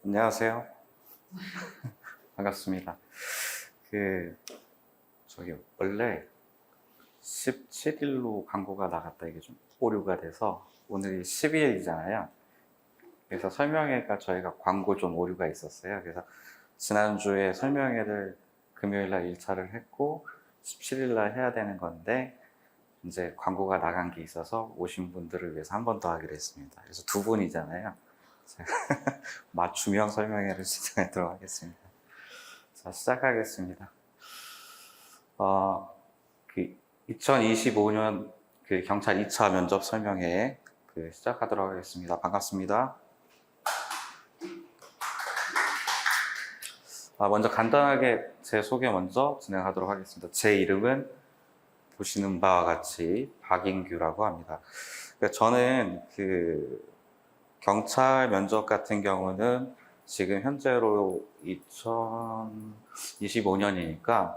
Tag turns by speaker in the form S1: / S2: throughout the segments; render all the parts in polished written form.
S1: 안녕하세요. 반갑습니다. 저기, 원래 17일로 광고가 나갔다 이게 좀 오류가 돼서 오늘이 12일이잖아요. 그래서 설명회가 저희가 광고 좀 오류가 있었어요. 그래서 지난주에 설명회를 금요일날 1차를 했고 17일날 해야 되는 건데 이제 광고가 나간 게 있어서 오신 분들을 위해서 한 번 더 하기로 했습니다. 그래서 두 분이잖아요. 맞춤형 설명회를 진행하도록 하겠습니다. 자, 시작하겠습니다. 그 2025년 그 경찰 2차 면접 설명회 시작하도록 하겠습니다. 반갑습니다. 먼저 간단하게 제 소개 먼저 진행하도록 하겠습니다. 제 이름은 보시는 바와 같이 박인규라고 합니다. 저는 경찰 면접 같은 경우는 지금 현재로 2025년이니까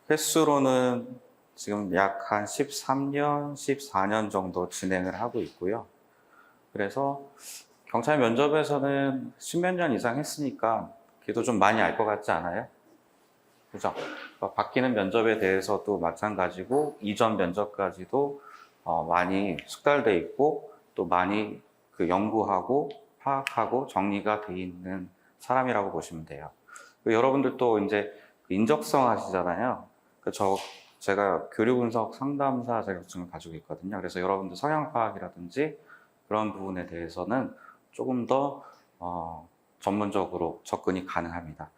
S1: 횟수로는 지금 약 한 13년, 14년 정도 진행을 하고 있고요. 그래서 경찰 면접에서는 10몇 년 이상 했으니까 그래도 좀 많이 알 것 같지 않아요? 그죠? 바뀌는 면접에 대해서도 마찬가지고 이전 면접까지도 많이 숙달돼 있고 또 많이 연구하고 파악하고 정리가 돼 있는 사람이라고 보시면 돼요. 여러분들도 이제 인적성 하시잖아요. 제가 교류분석 상담사 자격증을 가지고 있거든요. 그래서 여러분들 성향 파악이라든지 그런 부분에 대해서는 조금 더 전문적으로 접근이 가능합니다.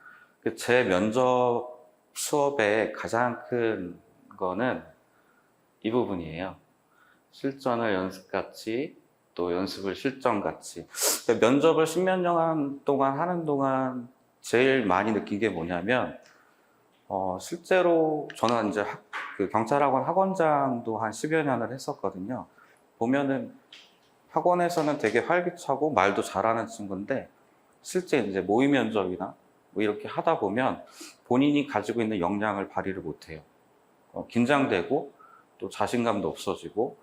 S1: 제 면접 수업의 가장 큰 거는 이 부분이에요. 실전을 연습같이 또 연습을 실전같이. 면접을 10몇 년 동안 하는 동안 제일 많이 느낀 게 뭐냐면 실제로 저는 이제 경찰학원 학원장도 한 10여 년을 했었거든요. 보면은 학원에서는 되게 활기차고 말도 잘하는 친구인데 실제 이제 모의 면접이나 뭐 이렇게 하다 보면 본인이 가지고 있는 역량을 발휘를 못해요. 긴장되고 또 자신감도 없어지고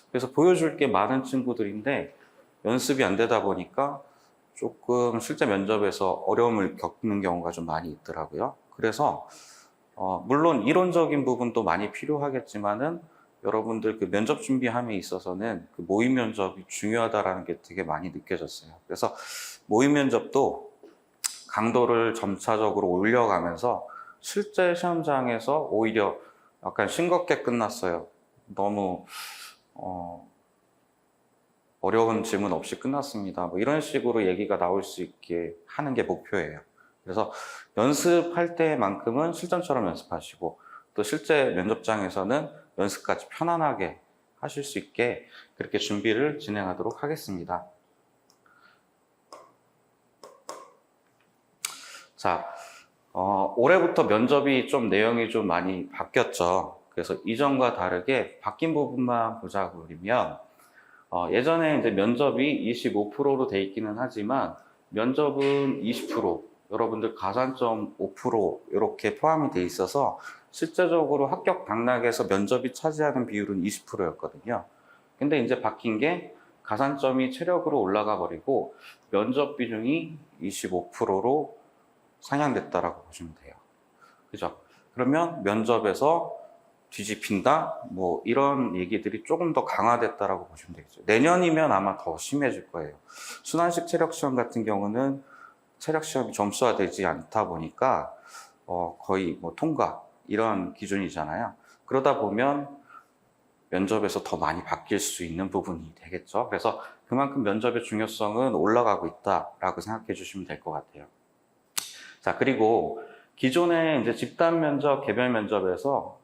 S1: 그래서 보여줄 게 많은 친구들인데 연습이 안 되다 보니까 조금 실제 면접에서 어려움을 겪는 경우가 좀 많이 있더라고요. 그래서 물론 이론적인 부분도 많이 필요하겠지만은 여러분들 면접 준비함에 있어서는 모의 면접이 중요하다라는 게 되게 많이 느껴졌어요. 그래서 모의 면접도 강도를 점차적으로 올려가면서 실제 시험장에서 오히려 약간 싱겁게 끝났어요. 너무 어려운 질문 없이 끝났습니다. 뭐 이런 식으로 얘기가 나올 수 있게 하는 게 목표예요. 그래서 연습할 때만큼은 실전처럼 연습하시고 또 실제 면접장에서는 연습까지 편안하게 하실 수 있게 그렇게 준비를 진행하도록 하겠습니다. 자, 올해부터 면접이 좀 내용이 좀 많이 바뀌었죠. 그래서 이전과 다르게 바뀐 부분만 보자고 그러면 예전에 이제 면접이 25%로 돼 있기는 하지만 면접은 20%, 여러분들 가산점 5% 이렇게 포함이 돼 있어서 실제적으로 합격 당락에서 면접이 차지하는 비율은 20%였거든요. 근데 이제 바뀐 게 가산점이 체력으로 올라가 버리고 면접 비중이 25%로 상향됐다라고 보시면 돼요. 그죠? 그러면 면접에서 뒤집힌다? 뭐 이런 얘기들이 조금 더 강화됐다라고 보시면 되겠죠. 내년이면 아마 더 심해질 거예요. 순환식 체력시험 같은 경우는 체력시험이 점수화되지 않다 보니까 거의 뭐 통과 이런 기준이잖아요. 그러다 보면 면접에서 더 많이 바뀔 수 있는 부분이 되겠죠. 그래서 그만큼 면접의 중요성은 올라가고 있다라고 생각해 주시면 될 것 같아요. 자, 그리고 기존에 이제 집단 면접, 개별 면접에서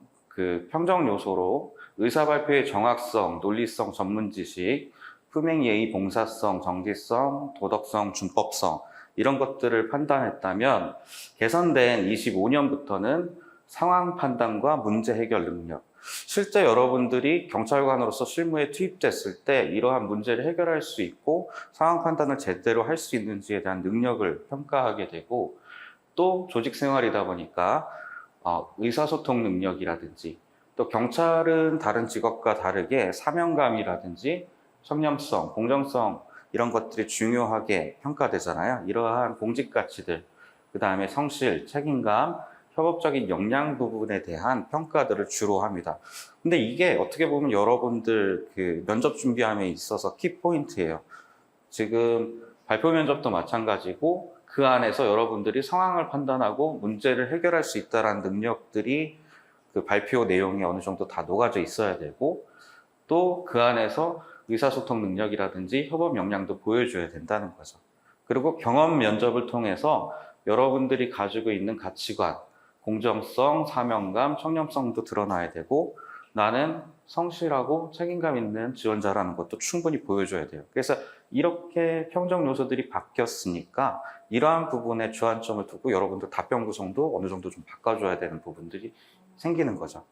S1: 평정 요소로 의사 발표의 정확성, 논리성, 전문 지식, 품행 예의, 봉사성, 정직성, 도덕성, 준법성 이런 것들을 판단했다면 개선된 25년부터는 상황 판단과 문제 해결 능력. 실제 여러분들이 경찰관으로서 실무에 투입됐을 때 이러한 문제를 해결할 수 있고 상황 판단을 제대로 할 수 있는지에 대한 능력을 평가하게 되고 또 조직 생활이다 보니까 의사소통 능력이라든지 또 경찰은 다른 직업과 다르게 사명감이라든지 청렴성, 공정성 이런 것들이 중요하게 평가되잖아요. 이러한 공직 가치들, 그 다음에 성실, 책임감, 협업적인 역량 부분에 대한 평가들을 주로 합니다. 근데 이게 어떻게 보면 여러분들 그 면접 준비함에 있어서 키포인트예요. 지금 발표 면접도 마찬가지고 그 안에서 여러분들이 상황을 판단하고 문제를 해결할 수 있다는 능력들이 그 발표 내용에 어느 정도 다 녹아져 있어야 되고 또 그 안에서 의사소통 능력이라든지 협업 역량도 보여줘야 된다는 거죠. 그리고 경험 면접을 통해서 여러분들이 가지고 있는 가치관, 공정성, 사명감, 청렴성도 드러나야 되고 나는 성실하고 책임감 있는 지원자라는 것도 충분히 보여줘야 돼요. 그래서 이렇게 평정 요소들이 바뀌었으니까 이러한 부분에 주안점을 두고 여러분들 답변 구성도 어느 정도 좀 바꿔줘야 되는 부분들이 생기는 거죠.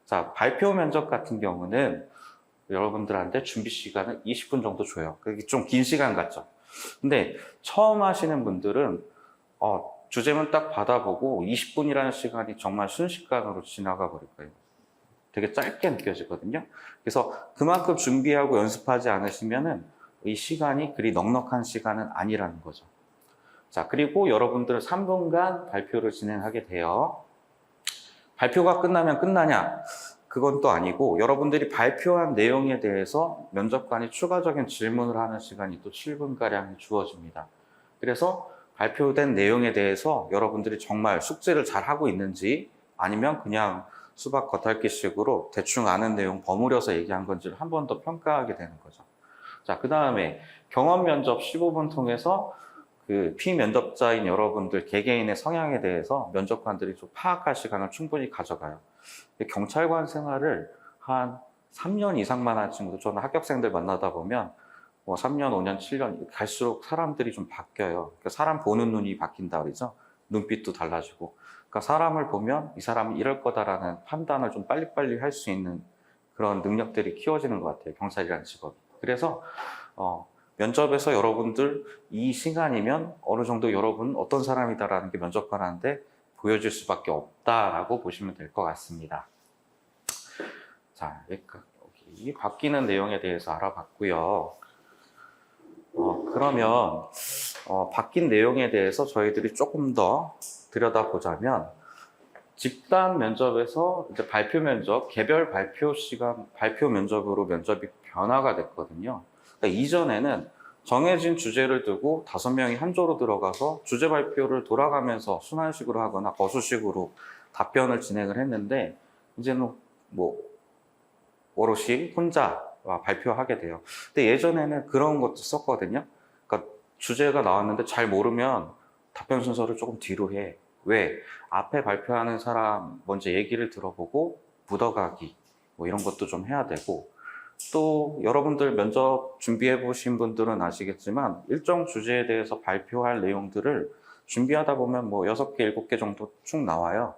S1: 자, 발표 면접 같은 경우는 여러분들한테 준비 시간을 20분 정도 줘요. 그게 좀 긴 시간 같죠? 근데 처음 하시는 분들은 주제문 딱 받아보고 20분이라는 시간이 정말 순식간으로 지나가 버릴 거예요. 되게 짧게 느껴지거든요. 그래서 그만큼 준비하고 연습하지 않으시면은 이 시간이 그리 넉넉한 시간은 아니라는 거죠. 자, 그리고 여러분들은 3분간 발표를 진행하게 돼요. 발표가 끝나면 끝나냐? 그건 또 아니고 여러분들이 발표한 내용에 대해서 면접관이 추가적인 질문을 하는 시간이 또 7분가량이 주어집니다. 그래서 발표된 내용에 대해서 여러분들이 정말 숙지를 잘 하고 있는지 아니면 그냥 수박 겉핥기식으로 대충 아는 내용 버무려서 얘기한 건지를 한 번 더 평가하게 되는 거죠. 자, 그 다음에 경험 면접 15분 통해서 그 피면접자인 여러분들 개개인의 성향에 대해서 면접관들이 좀 파악할 시간을 충분히 가져가요. 경찰관 생활을 한 3년 이상만 한 친구도 저는 합격생들 만나다 보면 뭐 3년, 5년, 7년 갈수록 사람들이 좀 바뀌어요. 그러니까 사람 보는 눈이 바뀐다 그러죠. 눈빛도 달라지고. 그러니까 사람을 보면 이 사람이 이럴 거다라는 판단을 좀 빨리빨리 할 수 있는 그런 능력들이 키워지는 것 같아요. 경찰이라는 직업이. 그래서 면접에서 여러분들 이 시간이면 어느 정도 여러분 어떤 사람이다라는 게 면접관한테 보여줄 수밖에 없다라고 보시면 될 것 같습니다. 자, 여기 바뀌는 내용에 대해서 알아봤고요. 그러면 바뀐 내용에 대해서 저희들이 조금 더 들여다보자면 집단 면접에서 이제 발표 면접, 개별 발표 시간, 발표 면접으로 면접이 변화가 됐거든요. 그러니까 이전에는 정해진 주제를 두고 5명이 한 조로 들어가서 주제 발표를 돌아가면서 순환식으로 하거나 거수식으로 답변을 진행을 했는데 이제는 뭐 오롯이 혼자 발표하게 돼요. 근데 예전에는 그런 것도 썼거든요. 그러니까 주제가 나왔는데 잘 모르면 답변 순서를 조금 뒤로 해. 왜? 앞에 발표하는 사람 먼저 얘기를 들어보고 묻어가기 뭐 이런 것도 좀 해야 되고 또 여러분들 면접 준비해 보신 분들은 아시겠지만 일정 주제에 대해서 발표할 내용들을 준비하다 보면 뭐 6개, 7개 정도 쭉 나와요.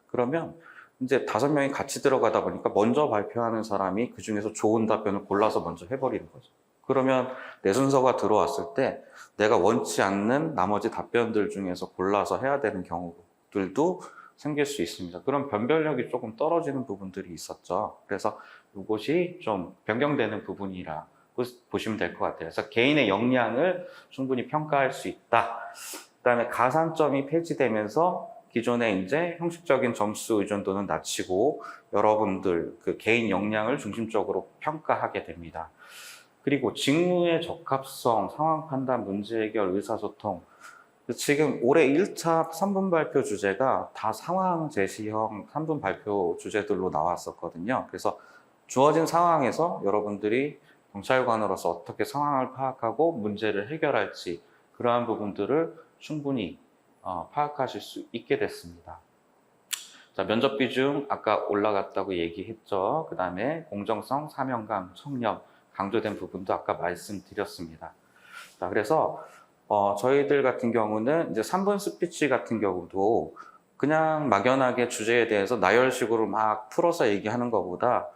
S1: 그러면 이제 5명이 같이 들어가다 보니까 먼저 발표하는 사람이 그 중에서 좋은 답변을 골라서 먼저 해버리는 거죠. 그러면 내 순서가 들어왔을 때 내가 원치 않는 나머지 답변들 중에서 골라서 해야 되는 경우들도 생길 수 있습니다. 그런 변별력이 조금 떨어지는 부분들이 있었죠. 그래서 이것이 좀 변경되는 부분이라고 보시면 될 것 같아요. 그래서 개인의 역량을 충분히 평가할 수 있다. 그다음에 가산점이 폐지되면서 기존의 이제 형식적인 점수 의존도는 낮추고 여러분들 그 개인 역량을 중심적으로 평가하게 됩니다. 그리고 직무의 적합성, 상황 판단, 문제 해결, 의사소통. 지금 올해 1차 3분 발표 주제가 다 상황 제시형 3분 발표 주제들로 나왔었거든요. 그래서 주어진 상황에서 여러분들이 경찰관으로서 어떻게 상황을 파악하고 문제를 해결할지 그러한 부분들을 충분히 파악하실 수 있게 됐습니다. 자, 면접 비중 아까 올라갔다고 얘기했죠. 그 다음에 공정성, 사명감, 청렴 강조된 부분도 아까 말씀드렸습니다. 자, 그래서 저희들 같은 경우는 이제 3분 스피치 같은 경우도 그냥 막연하게 주제에 대해서 나열식으로 막 풀어서 얘기하는 것보다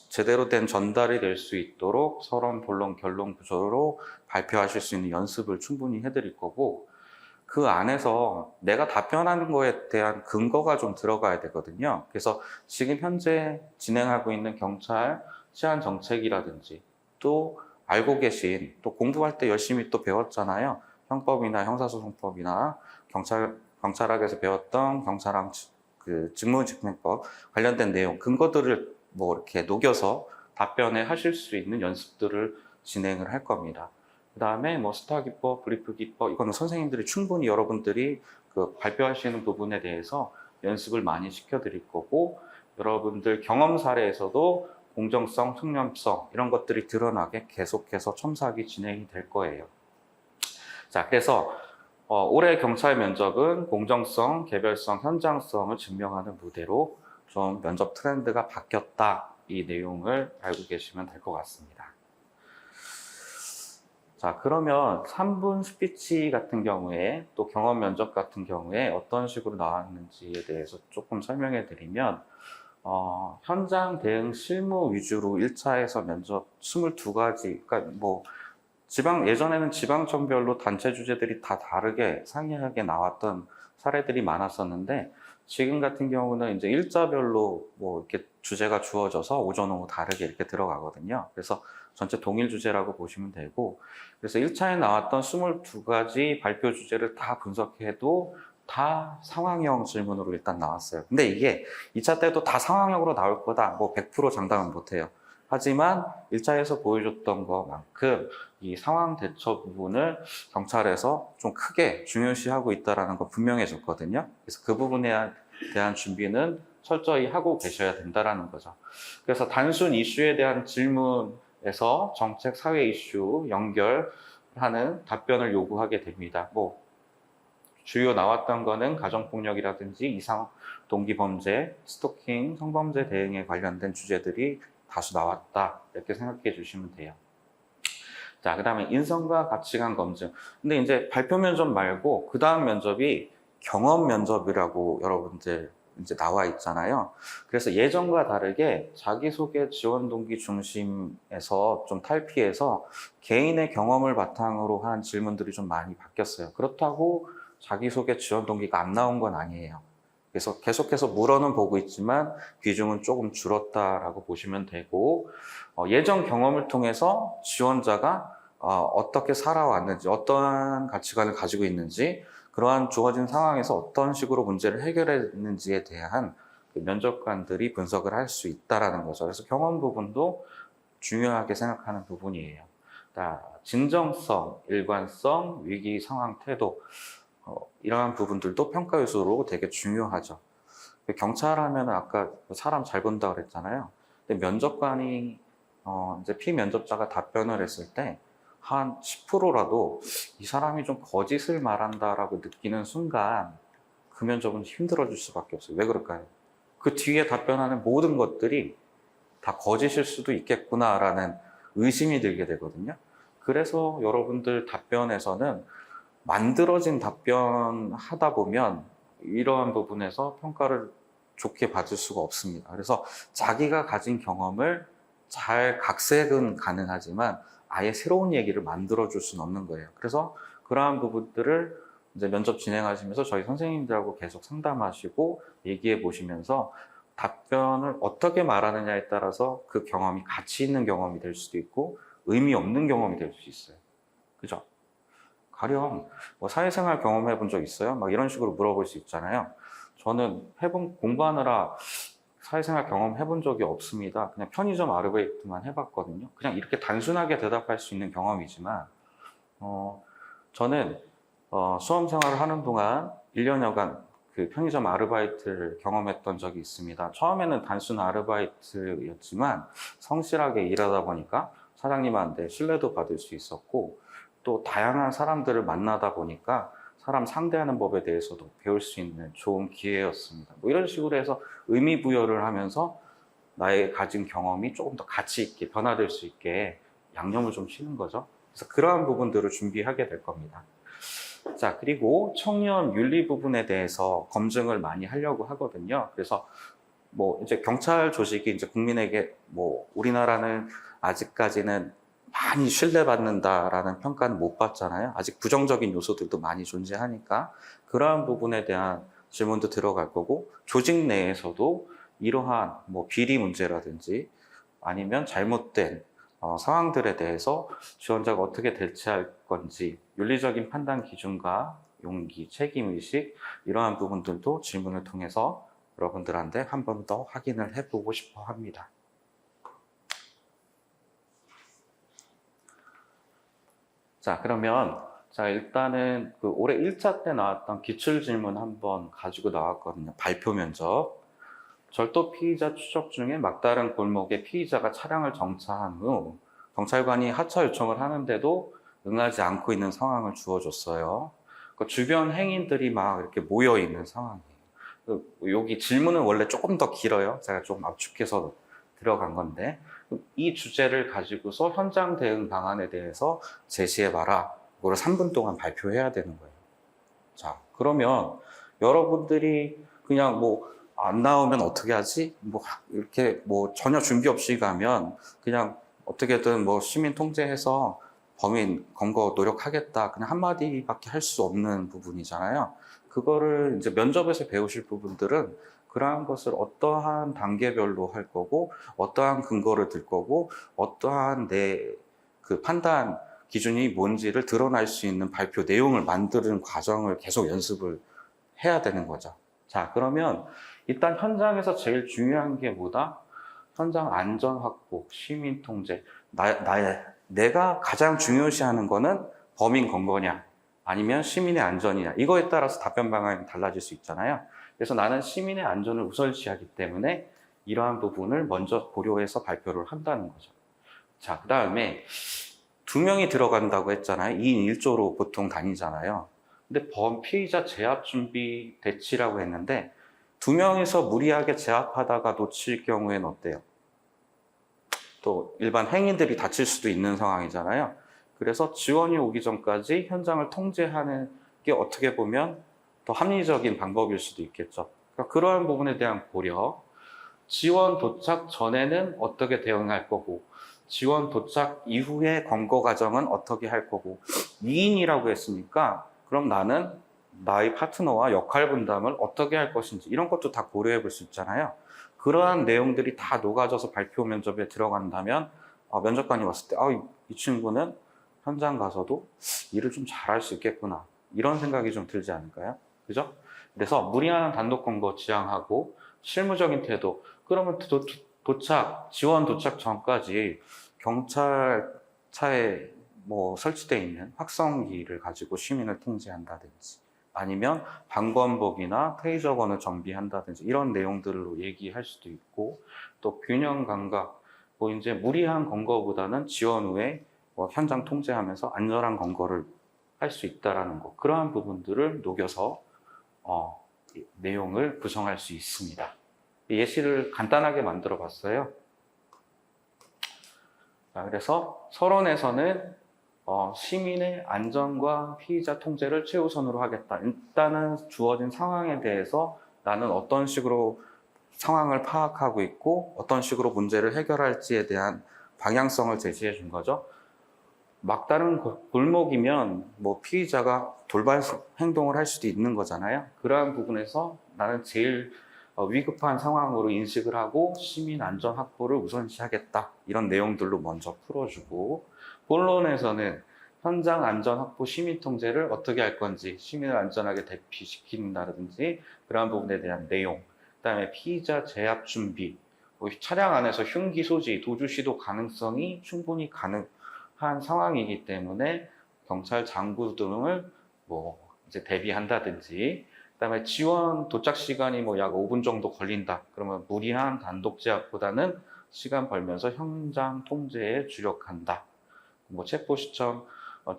S1: 제대로 된 전달이 될 수 있도록 서론, 본론, 결론 구조로 발표하실 수 있는 연습을 충분히 해드릴 거고 그 안에서 내가 답변하는 거에 대한 근거가 좀 들어가야 되거든요. 그래서 지금 현재 진행하고 있는 경찰 치안 정책이라든지 또 알고 계신, 또 공부할 때 열심히 또 배웠잖아요. 형법이나 형사소송법이나 경찰학에서 배웠던 경찰학 그 직무집행법 관련된 내용, 근거들을 뭐 이렇게 녹여서 답변에 하실 수 있는 연습들을 진행을 할 겁니다. 그 다음에 뭐 스타 기법, 브리프 기법, 이거는 선생님들이 충분히 여러분들이 그 발표하시는 부분에 대해서 연습을 많이 시켜드릴 거고, 여러분들 경험 사례에서도 공정성, 숙련성 이런 것들이 드러나게 계속해서 첨삭이 진행이 될 거예요. 자, 그래서 올해 경찰 면접은 공정성, 개별성, 현장성을 증명하는 무대로 좀 면접 트렌드가 바뀌었다. 이 내용을 알고 계시면 될 것 같습니다. 자, 그러면 3분 스피치 같은 경우에 또 경험 면접 같은 경우에 어떤 식으로 나왔는지에 대해서 조금 설명해 드리면, 현장 대응 실무 위주로 1차에서 면접 22가지, 그러니까 뭐 예전에는 지방청별로 단체 주제들이 다 다르게 상이하게 나왔던 사례들이 많았었는데, 지금 같은 경우는 이제 일자별로 뭐 이렇게 주제가 주어져서 오전, 오후 다르게 이렇게 들어가거든요. 그래서 전체 동일 주제라고 보시면 되고, 그래서 1차에 나왔던 22가지 발표 주제를 다 분석해도 다 상황형 질문으로 일단 나왔어요. 근데 이게 2차 때도 다 상황형으로 나올 거다, 뭐 100% 장담은 못해요. 하지만 1차에서 보여줬던 것만큼 이 상황 대처 부분을 경찰에서 좀 크게 중요시하고 있다는 거 분명해졌거든요. 그래서 그 부분에 대한 준비는 철저히 하고 계셔야 된다는 거죠. 그래서 단순 이슈에 대한 질문에서 정책, 사회 이슈 연결하는 답변을 요구하게 됩니다. 뭐 주요 나왔던 거는 가정폭력이라든지 이상 동기범죄, 스토킹, 성범죄 대응에 관련된 주제들이 다수 나왔다, 이렇게 생각해 주시면 돼요. 자, 그 다음에 인성과 가치관 검증. 근데 이제 발표 면접 말고 그 다음 면접이 경험 면접이라고 여러분들 이제 나와 있잖아요. 그래서 예전과 다르게 자기소개 지원 동기 중심에서 좀 탈피해서 개인의 경험을 바탕으로 한 질문들이 좀 많이 바뀌었어요. 그렇다고 자기소개 지원 동기가 안 나온 건 아니에요. 그래서 계속해서 물어는 보고 있지만 비중은 조금 줄었다라고 보시면 되고, 예전 경험을 통해서 지원자가 어떻게 살아왔는지, 어떠한 가치관을 가지고 있는지, 그러한 주어진 상황에서 어떤 식으로 문제를 해결했는지에 대한 그 면접관들이 분석을 할 수 있다는 거죠. 그래서 경험 부분도 중요하게 생각하는 부분이에요. 진정성, 일관성, 위기 상황 태도, 이러한 부분들도 평가 요소로 되게 중요하죠. 경찰 하면 아까 사람 잘 본다 그랬잖아요. 근데 면접관이 이제 피면접자가 답변을 했을 때 한 10%라도 이 사람이 좀 거짓을 말한다라고 느끼는 순간 그 면접은 힘들어질 수밖에 없어요. 왜 그럴까요? 그 뒤에 답변하는 모든 것들이 다 거짓일 수도 있겠구나라는 의심이 들게 되거든요. 그래서 여러분들 답변에서는 만들어진 답변 하다 보면 이러한 부분에서 평가를 좋게 받을 수가 없습니다. 그래서 자기가 가진 경험을 잘 각색은 가능하지만 아예 새로운 얘기를 만들어줄 수는 없는 거예요. 그래서 그러한 부분들을 이제 면접 진행하시면서 저희 선생님들하고 계속 상담하시고 얘기해 보시면서 답변을 어떻게 말하느냐에 따라서 그 경험이 가치 있는 경험이 될 수도 있고 의미 없는 경험이 될 수 있어요. 그죠? 가령 뭐 사회생활 경험해 본 적 있어요? 막 이런 식으로 물어볼 수 있잖아요. 저는 공부하느라 사회생활 경험 해본 적이 없습니다. 그냥 편의점 아르바이트만 해봤거든요. 그냥 이렇게 단순하게 대답할 수 있는 경험이지만, 저는 수험 생활을 하는 동안 1년여간 그 편의점 아르바이트를 경험했던 적이 있습니다. 처음에는 단순 아르바이트였지만 성실하게 일하다 보니까 사장님한테 신뢰도 받을 수 있었고, 또 다양한 사람들을 만나다 보니까 사람 상대하는 법에 대해서도 배울 수 있는 좋은 기회였습니다. 뭐 이런 식으로 해서 의미 부여를 하면서 나의 가진 경험이 조금 더 가치 있게 변화될 수 있게 양념을 좀 치는 거죠. 그래서 그러한 부분들을 준비하게 될 겁니다. 자, 그리고 청년 윤리 부분에 대해서 검증을 많이 하려고 하거든요. 그래서 뭐 이제 경찰 조직이 이제 국민에게 뭐 우리나라는 아직까지는 많이 신뢰받는다라는 평가는 못 받잖아요. 아직 부정적인 요소들도 많이 존재하니까 그러한 부분에 대한 질문도 들어갈 거고, 조직 내에서도 이러한 뭐 비리 문제라든지 아니면 잘못된 상황들에 대해서 지원자가 어떻게 대처할 건지, 윤리적인 판단 기준과 용기, 책임의식, 이러한 부분들도 질문을 통해서 여러분들한테 한 번 더 확인을 해보고 싶어 합니다. 자, 그러면 일단은 그 올해 1차 때 나왔던 기출 질문 한번 가지고 나왔거든요. 발표 면접. 절도 피의자 추적 중에 막다른 골목에 피의자가 차량을 정차한 후 경찰관이 하차 요청을 하는데도 응하지 않고 있는 상황을 주어줬어요. 그 주변 행인들이 막 이렇게 모여 있는 상황이에요. 여기 질문은 원래 조금 더 길어요. 제가 좀 압축해서 들어간 건데, 이 주제를 가지고서 현장 대응 방안에 대해서 제시해봐라. 이거를 3분 동안 발표해야 되는 거예요. 자, 그러면 여러분들이 그냥 뭐 안 나오면 어떻게 하지? 뭐 이렇게 뭐 전혀 준비 없이 가면 그냥 어떻게든 뭐 시민 통제해서 범인 검거 노력하겠다. 그냥 한마디밖에 할 수 없는 부분이잖아요. 그거를 이제 면접에서 배우실 부분들은 그러한 것을 어떠한 단계별로 할 거고, 어떠한 근거를 들 거고, 어떠한 내 그 판단 기준이 뭔지를 드러날 수 있는 발표 내용을 만드는 과정을 계속 연습을 해야 되는 거죠. 자, 그러면 일단 현장에서 제일 중요한 게 뭐다? 현장 안전 확보, 시민 통제. 내가 가장 중요시하는 거는 범인 검거냐, 아니면 시민의 안전이냐. 이거에 따라서 답변 방향이 달라질 수 있잖아요. 그래서 나는 시민의 안전을 우선시하기 때문에 이러한 부분을 먼저 고려해서 발표를 한다는 거죠. 자, 그 다음에 2명이 들어간다고 했잖아요. 2인 1조로 보통 다니잖아요. 근데 피의자 제압 준비 대치라고 했는데 2명이서 무리하게 제압하다가 놓칠 경우에는 어때요? 또 일반 행인들이 다칠 수도 있는 상황이잖아요. 그래서 지원이 오기 전까지 현장을 통제하는 게 어떻게 보면 더 합리적인 방법일 수도 있겠죠. 그러니까 그러한 부분에 대한 고려, 지원 도착 전에는 어떻게 대응할 거고, 지원 도착 이후의 검거 과정은 어떻게 할 거고, 2인이라고 했으니까 그럼 나는 나의 파트너와 역할 분담을 어떻게 할 것인지 이런 것도 다 고려해 볼 수 있잖아요. 그러한 내용들이 다 녹아져서 발표 면접에 들어간다면 면접관이 봤을 때 이 친구는 현장 가서도 일을 좀 잘할 수 있겠구나, 이런 생각이 좀 들지 않을까요? 그죠? 그래서 무리한 단독 검거 지향하고 실무적인 태도. 그러면 지원 도착 전까지 경찰차에 뭐 설치되어 있는 확성기를 가지고 시민을 통제한다든지, 아니면 방범복이나 테이저건을 정비한다든지 이런 내용들로 얘기할 수도 있고, 또 균형 감각, 뭐 이제 무리한 검거보다는 지원 후에 뭐 현장 통제하면서 안전한 검거를 할 수 있다라는 거, 그러한 부분들을 녹여서 내용을 구성할 수 있습니다. 예시를 간단하게 만들어 봤어요. 자, 그래서 서론에서는 시민의 안전과 피의자 통제를 최우선으로 하겠다. 일단은 주어진 상황에 대해서 나는 어떤 식으로 상황을 파악하고 있고 어떤 식으로 문제를 해결할지에 대한 방향성을 제시해 준 거죠. 막다른 골목이면 뭐 피의자가 돌발 행동을 할 수도 있는 거잖아요. 그러한 부분에서 나는 제일 위급한 상황으로 인식을 하고 시민 안전 확보를 우선시하겠다. 이런 내용들로 먼저 풀어주고, 본론에서는 현장 안전 확보, 시민 통제를 어떻게 할 건지, 시민을 안전하게 대피시킨다든지 그러한 부분에 대한 내용, 그다음에 피의자 제압 준비, 뭐 차량 안에서 흉기 소지, 도주 시도 가능성이 충분히 가능한 상황이기 때문에 경찰 장구 등을 뭐 이제 대비한다든지, 그다음에 지원 도착 시간이 뭐 약 5분 정도 걸린다. 그러면 무리한 단독 제압보다는 시간 벌면서 현장 통제에 주력한다. 뭐 체포 시점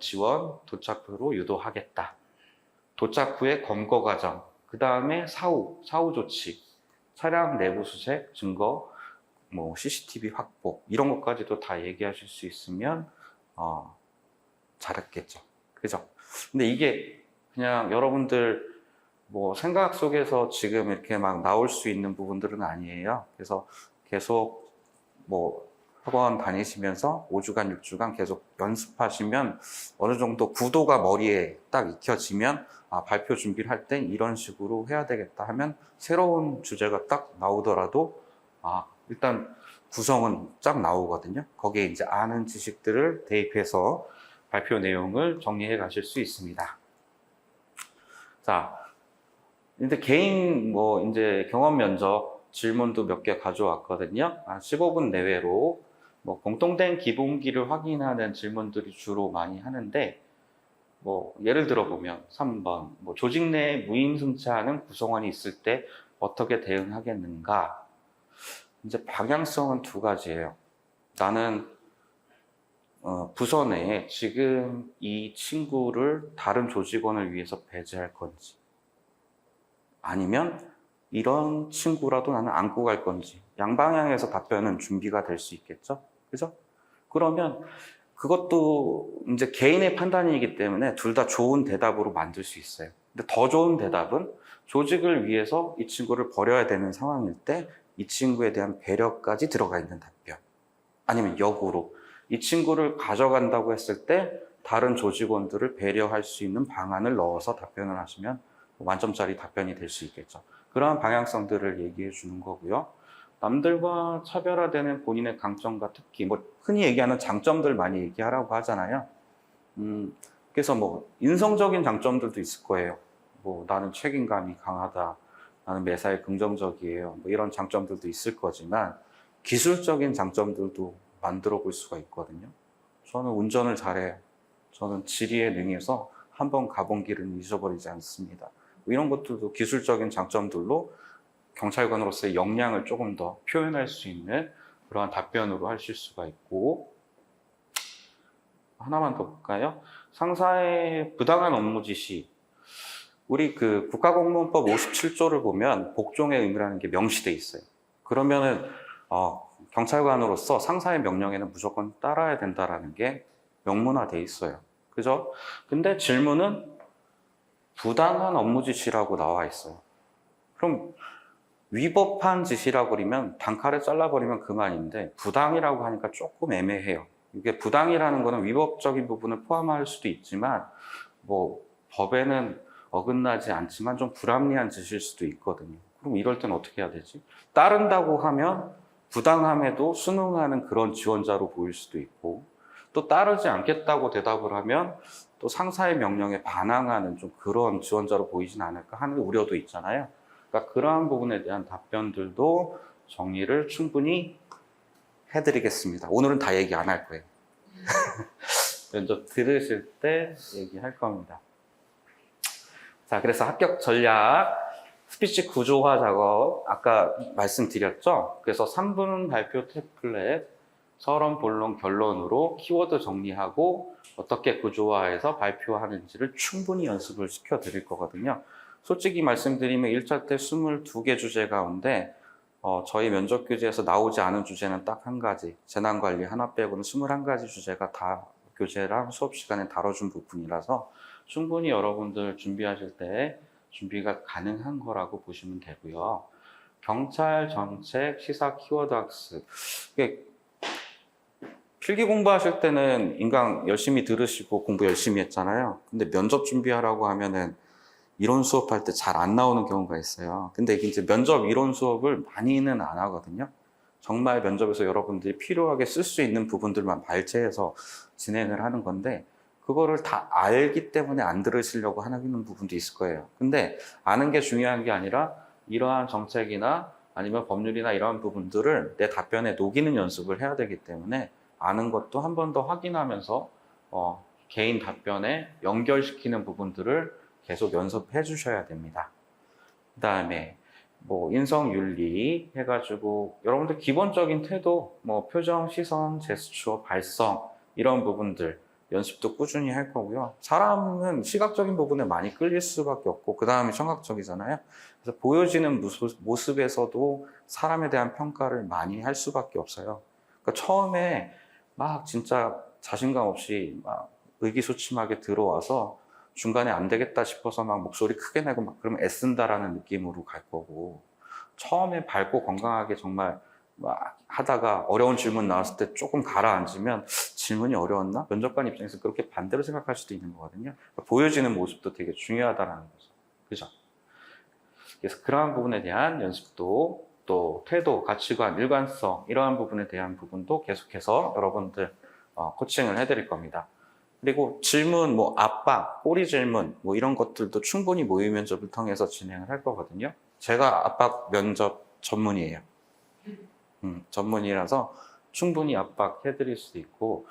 S1: 지원 도착 후로 유도하겠다. 도착 후의 검거 과정, 그 다음에 사후 조치, 차량 내부 수색, 증거, 뭐 CCTV 확보, 이런 것까지도 다 얘기하실 수 있으면 잘했겠죠. 그죠? 근데 이게 그냥 여러분들 뭐 생각 속에서 지금 이렇게 막 나올 수 있는 부분들은 아니에요. 그래서 계속 뭐 학원 다니시면서 5주간, 6주간 계속 연습하시면 어느 정도 구도가 머리에 딱 익혀지면 발표 준비를 할 땐 이런 식으로 해야 되겠다 하면 새로운 주제가 딱 나오더라도 일단 구성은 쫙 나오거든요. 거기에 이제 아는 지식들을 대입해서 발표 내용을 정리해 가실 수 있습니다. 자, 근데 개인 이제 경험 면접 질문도 몇 개 가져왔거든요. 15분 내외로 공통된 기본기를 확인하는 질문들이 주로 많이 하는데, 예를 들어 보면 3번 조직 내에 무임승차하는 구성원이 있을 때 어떻게 대응하겠는가? 이제 방향성은 두 가지예요. 나는 부서 내에 지금 이 친구를 다른 조직원을 위해서 배제할 건지, 아니면 이런 친구라도 나는 안고 갈 건지, 양방향에서 답변은 준비가 될 수 있겠죠? 그죠? 그러면 그것도 이제 개인의 판단이기 때문에 둘 다 좋은 대답으로 만들 수 있어요. 근데 더 좋은 대답은 조직을 위해서 이 친구를 버려야 되는 상황일 때 이 친구에 대한 배려까지 들어가 있는 답변. 아니면 역으로 이 친구를 가져간다고 했을 때 다른 조직원들을 배려할 수 있는 방안을 넣어서 답변을 하시면 만점짜리 답변이 될 수 있겠죠. 그러한 방향성들을 얘기해 주는 거고요. 남들과 차별화되는 본인의 강점과 특기, 흔히 얘기하는 장점들 많이 얘기하라고 하잖아요. 그래서 인성적인 장점들도 있을 거예요. 나는 책임감이 강하다, 나는 매사에 긍정적이에요, 이런 장점들도 있을 거지만 기술적인 장점들도 만들어 볼 수가 있거든요. 저는 운전을 잘해요. 저는 지리에 능해서 한번 가본 길은 잊어버리지 않습니다. 이런 것들도 기술적인 장점들로 경찰관으로서의 역량을 조금 더 표현할 수 있는 그러한 답변으로 하실 수가 있고, 하나만 더 볼까요? 상사의 부당한 업무 지시. 우리 국가공무원법 57조를 보면 복종의 의무라는 게 명시돼 있어요. 그러면은 경찰관으로서 상사의 명령에는 무조건 따라야 된다라는 게 명문화돼 있어요. 그죠? 근데 질문은 부당한 업무 지시라고 나와 있어요. 그럼 위법한 지시라고 그러면 단칼에 잘라버리면 그만인데, 부당이라고 하니까 조금 애매해요. 이게 부당이라는 거는 위법적인 부분을 포함할 수도 있지만 법에는 어긋나지 않지만 좀 불합리한 지시일 수도 있거든요. 그럼 이럴 땐 어떻게 해야 되지? 따른다고 하면 부당함에도 순응하는 그런 지원자로 보일 수도 있고, 또 따르지 않겠다고 대답을 하면 또 상사의 명령에 반항하는 좀 그런 지원자로 보이진 않을까 하는 우려도 있잖아요. 그러니까 그러한 부분에 대한 답변들도 정리를 충분히 해드리겠습니다. 오늘은 다 얘기 안 할 거예요. 면접 들으실 때 얘기할 겁니다. 자, 그래서 합격 전략, 스피치 구조화 작업, 아까 말씀드렸죠? 그래서 3분 발표 템플릿, 서론, 본론, 결론으로 키워드 정리하고 어떻게 구조화해서 발표하는지를 충분히 연습을 시켜드릴 거거든요. 솔직히 말씀드리면 1차 때 22개 주제 가운데 저희 면접 교재에서 나오지 않은 주제는 딱 한 가지, 재난관리 하나 빼고는 21가지 주제가 다 교재랑 수업 시간에 다뤄준 부분이라서 충분히 여러분들 준비하실 때 준비가 가능한 거라고 보시면 되고요. 경찰 정책, 시사 키워드 학습. 이게 필기 공부하실 때는 인강 열심히 들으시고 공부 열심히 했잖아요. 근데 면접 준비하라고 하면은 이론 수업할 때 잘 안 나오는 경우가 있어요. 근데 이제 면접 이론 수업을 많이는 안 하거든요. 정말 면접에서 여러분들이 필요하게 쓸 수 있는 부분들만 발췌해서 진행을 하는 건데, 그거를 다 알기 때문에 안 들으시려고 하는 부분도 있을 거예요. 근데 아는 게 중요한 게 아니라 이러한 정책이나 아니면 법률이나 이러한 부분들을 내 답변에 녹이는 연습을 해야 되기 때문에 아는 것도 한 번 더 확인하면서 개인 답변에 연결시키는 부분들을 계속 연습해 주셔야 됩니다. 그 다음에 인성윤리 해가지고 여러분들 기본적인 태도, 표정, 시선, 제스처, 발성 이런 부분들 연습도 꾸준히 할 거고요. 사람은 시각적인 부분에 많이 끌릴 수밖에 없고 그 다음이 청각적이잖아요. 그래서 보여지는 모습에서도 사람에 대한 평가를 많이 할 수밖에 없어요. 그러니까 처음에 막 진짜 자신감 없이 막 의기소침하게 들어와서 중간에 안 되겠다 싶어서 막 목소리 크게 내고 막 그러면 애쓴다라는 느낌으로 갈 거고, 처음에 밝고 건강하게 정말 막 하다가 어려운 질문 나왔을 때 조금 가라앉으면 질문이 어려웠나? 면접관 입장에서 그렇게 반대로 생각할 수도 있는 거거든요. 그러니까 보여지는 모습도 되게 중요하다는 거죠. 그죠? 그래서 그러한 부분에 대한 연습도 또 태도, 가치관, 일관성 이러한 부분에 대한 부분도 계속해서 여러분들 코칭을 해드릴 겁니다. 그리고 질문, 뭐 압박, 꼬리 질문 뭐 이런 것들도 충분히 모의 면접을 통해서 진행을 할 거거든요. 제가 압박 면접 전문이에요. 전문이라서 충분히 압박해드릴 수도 있고,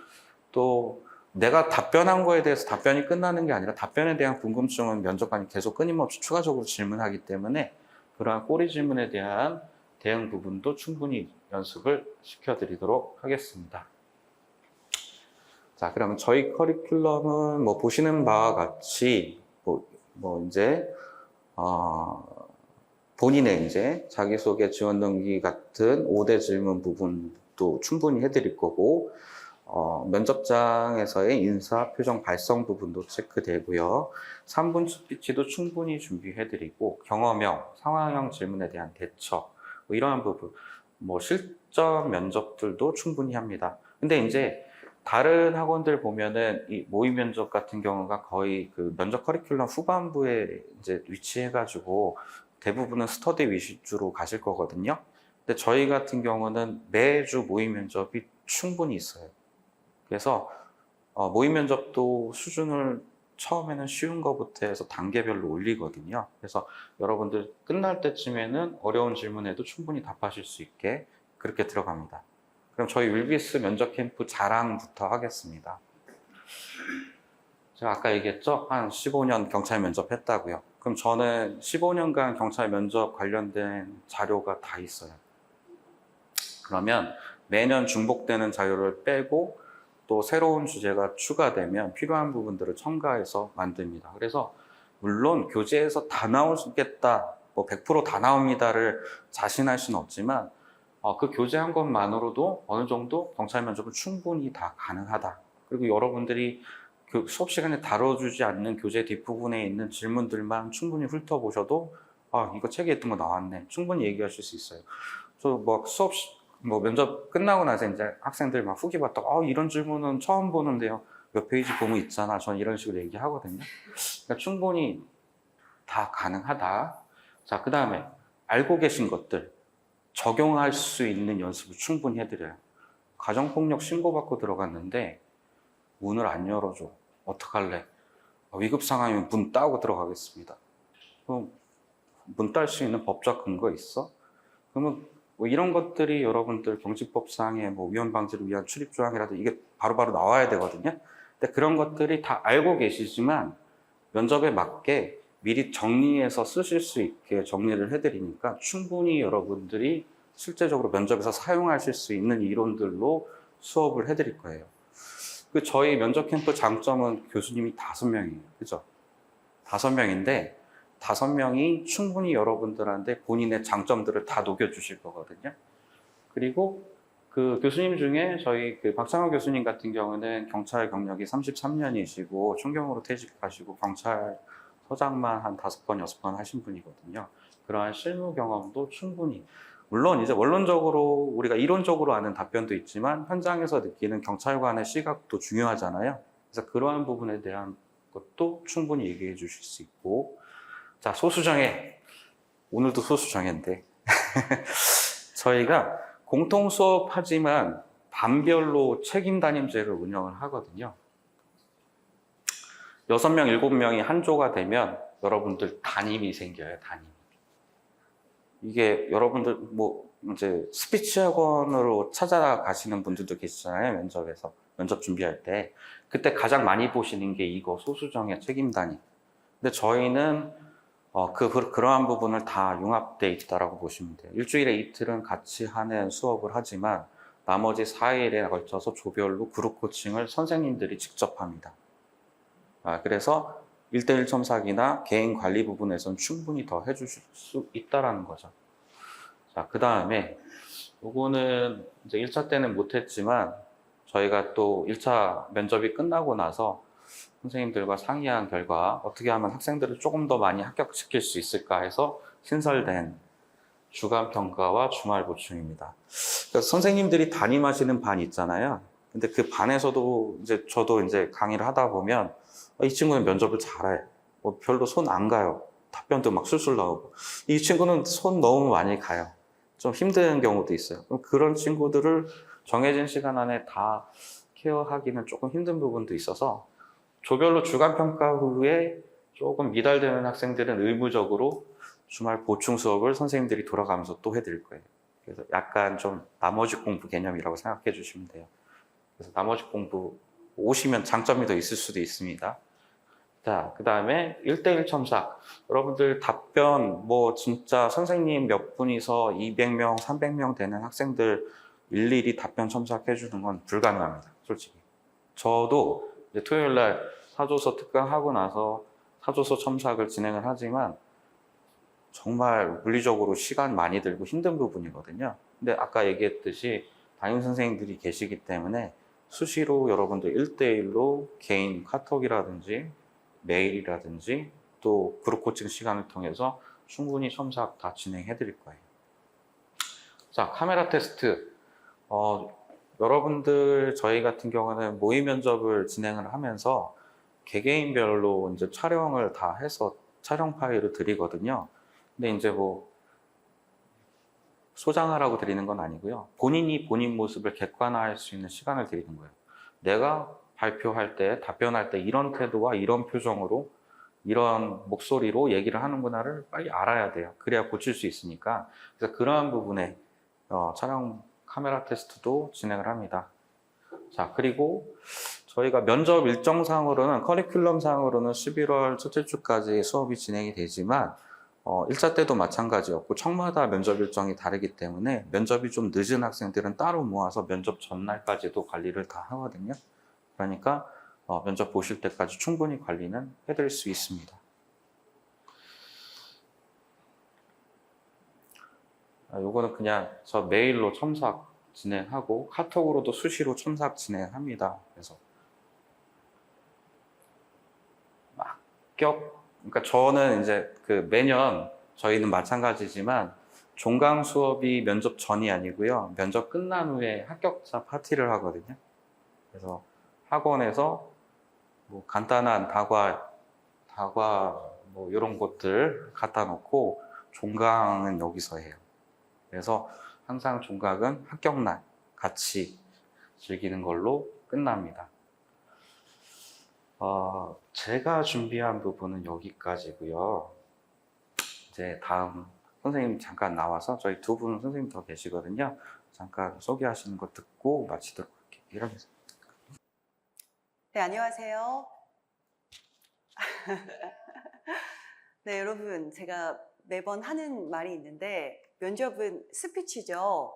S1: 또 내가 답변한 거에 대해서 답변이 끝나는 게 아니라 답변에 대한 궁금증은 면접관이 계속 끊임없이 추가적으로 질문하기 때문에 그러한 꼬리 질문에 대한 대응 부분도 충분히 연습을 시켜드리도록 하겠습니다. 자, 그러면 저희 커리큘럼은 뭐 보시는 바와 같이 이제 본인의 이제 자기소개, 지원 동기 같은 5대 질문 부분도 충분히 해드릴 거고, 면접장에서의 인사, 표정, 발성 부분도 체크되고요. 3분 스피치도 충분히 준비해드리고, 경험형, 상황형 질문에 대한 대처, 뭐 이러한 부분, 뭐 실전 면접들도 충분히 합니다. 근데 이제 다른 학원들 보면은 이 모의 면접 같은 경우가 거의 그 면접 커리큘럼 후반부에 이제 위치해가지고 대부분은 스터디 위주로 가실 거거든요. 근데 저희 같은 경우는 매주 모의 면접이 충분히 있어요. 그래서 모의 면접도 수준을 처음에는 쉬운 거부터 해서 단계별로 올리거든요. 그래서 여러분들 끝날 때쯤에는 어려운 질문에도 충분히 답하실 수 있게 그렇게 들어갑니다. 그럼 저희 윌비스 면접 캠프 자랑부터 하겠습니다. 제가 아까 얘기했죠? 한 15년 경찰 면접 했다고요. 그럼 저는 15년간 경찰 면접 관련된 자료가 다 있어요. 그러면 매년 중복되는 자료를 빼고 또 새로운 주제가 추가되면 필요한 부분들을 첨가해서 만듭니다. 그래서 물론 교재에서 다 나오겠다, 뭐 100% 다 나옵니다를 자신할 수는 없지만 그 교재 한 것만으로도 어느 정도 경찰 면접은 충분히 다 가능하다. 그리고 여러분들이 그 수업 시간에 다뤄주지 않는 교재 뒷부분에 있는 질문들만 충분히 훑어보셔도 이거 책에 있던 거 나왔네. 충분히 얘기하실 수 있어요. 저 뭐 수업 면접 끝나고 나서 이제 학생들 막 후기 봤다가 이런 질문은 처음 보는데요. 몇 페이지 보면 있잖아. 저는 이런 식으로 얘기하거든요. 그러니까 충분히 다 가능하다. 자, 그 다음에 알고 계신 것들 적용할 수 있는 연습을 충분히 해드려요. 가정폭력 신고받고 들어갔는데 문을 안 열어줘. 어떡할래? 위급 상황이면 문 따고 들어가겠습니다. 그럼 문 딸 수 있는 법적 근거 있어? 그러면 뭐 이런 것들이 여러분들 경직법상의 뭐 위헌 방지를 위한 출입 조항이라도 이게 바로바로 나와야 되거든요. 근데 그런 것들이 다 알고 계시지만 면접에 맞게 미리 정리해서 쓰실 수 있게 정리를 해드리니까 충분히 여러분들이 실제적으로 면접에서 사용하실 수 있는 이론들로 수업을 해드릴 거예요. 그 저희 면접 캠프 장점은 교수님이 5명이에요. 그죠? 5명인데 5명이 충분히 여러분들한테 본인의 장점들을 다 녹여주실 거거든요. 그리고 그 교수님 중에 저희 그 박창호 교수님 같은 경우는 경찰 경력이 33년이시고 총경으로 퇴직하시고 경찰서장만 한 5번, 6번 하신 분이거든요. 그러한 실무 경험도 충분히, 물론 이제 원론적으로 우리가 이론적으로 아는 답변도 있지만 현장에서 느끼는 경찰관의 시각도 중요하잖아요. 그래서 그러한 부분에 대한 것도 충분히 얘기해 주실 수 있고, 자, 소수정예. 오늘도 소수정예인데 저희가 공통 수업하지만 반별로 책임 담임제를 운영을 하거든요. 6명, 7명이 한 조가 되면 여러분들 담임이 생겨요, 담임. 이게 여러분들 뭐 이제 스피치 학원으로 찾아가시는 분들도 계시잖아요, 면접에서. 면접 준비할 때. 그때 가장 많이 보시는 게 이거 소수정예 책임 담임. 근데 저희는 그러한 부분을 다 융합되어 있다고 보시면 돼요. 일주일에 이틀은 같이 하는 수업을 하지만 나머지 4일에 걸쳐서 조별로 그룹 코칭을 선생님들이 직접 합니다. 그래서 1대1 첨삭이나 개인 관리 부분에서는 충분히 더 해주실 수 있다는 거죠. 자, 그 다음에 요거는 이제 1차 때는 못했지만 저희가 또 1차 면접이 끝나고 나서 선생님들과 상의한 결과 어떻게 하면 학생들을 조금 더 많이 합격시킬 수 있을까 해서 신설된 주간 평가와 주말 보충입니다. 그래서 선생님들이 담임하시는 반이 있잖아요. 근데 그 반에서도 이제 저도 이제 강의를 하다 보면 이 친구는 면접을 잘해. 별로 손 안 가요. 답변도 막 술술 나오고. 이 친구는 손 너무 많이 가요. 좀 힘든 경우도 있어요. 그럼 그런 친구들을 정해진 시간 안에 다 케어하기는 조금 힘든 부분도 있어서 조별로 주간 평가 후에 조금 미달되는 학생들은 의무적으로 주말 보충 수업을 선생님들이 돌아가면서 또 해드릴 거예요. 그래서 약간 좀 나머지 공부 개념이라고 생각해 주시면 돼요. 그래서 나머지 공부 오시면 장점이 더 있을 수도 있습니다. 자, 그 다음에 1대1 첨삭. 여러분들 답변, 뭐 진짜 선생님 몇 분이서 200명, 300명 되는 학생들 일일이 답변 첨삭해 주는 건 불가능합니다. 솔직히. 저도 이제 토요일 날 사조서 특강하고 나서 사조서 첨삭을 진행을 하지만 정말 물리적으로 시간 많이 들고 힘든 부분이거든요. 근데 아까 얘기했듯이 담임 선생님들이 계시기 때문에 수시로 여러분들 1대1로 개인 카톡이라든지 메일이라든지 또 그룹 코칭 시간을 통해서 충분히 첨삭 다 진행해 드릴 거예요. 자, 카메라 테스트. 여러분들 저희 같은 경우는 모의 면접을 진행을 하면서 개개인별로 이제 촬영을 다 해서 촬영 파일을 드리거든요. 근데 이제 뭐 소장하라고 드리는 건 아니고요. 본인이 본인 모습을 객관화할 수 있는 시간을 드리는 거예요. 내가 발표할 때, 답변할 때 이런 태도와 이런 표정으로 이런 목소리로 얘기를 하는구나를 빨리 알아야 돼요. 그래야 고칠 수 있으니까. 그래서 그러한 부분에 촬영 카메라 테스트도 진행을 합니다. 자, 그리고 저희가 면접 일정상으로는 커리큘럼상으로는 11월 첫째 주까지 수업이 진행이 되지만 1차 때도 마찬가지였고 청마다 면접 일정이 다르기 때문에 면접이 좀 늦은 학생들은 따로 모아서 면접 전날까지도 관리를 다 하거든요. 그러니까 면접 보실 때까지 충분히 관리는 해드릴 수 있습니다. 요거는 그냥 저 메일로 첨삭 진행하고 카톡으로도 수시로 첨삭 진행합니다. 그래서 그러니까 저는 이제 그 매년 저희는 마찬가지지만 종강 수업이 면접 전이 아니고요. 면접 끝난 후에 합격자 파티를 하거든요. 그래서 학원에서 뭐 간단한 다과 뭐 이런 것들 갖다 놓고 종강은 여기서 해요. 그래서 항상 종강은 합격날 같이 즐기는 걸로 끝납니다. 제가 준비한 부분은 여기까지고요. 이제 다음 선생님 잠깐 나와서 저희 두 분 선생님 더 계시거든요. 잠깐 소개하시는 거 듣고 마치도록 할게요. 이러면서.
S2: 네, 안녕하세요. 네, 여러분, 제가 매번 하는 말이 있는데 면접은 스피치죠.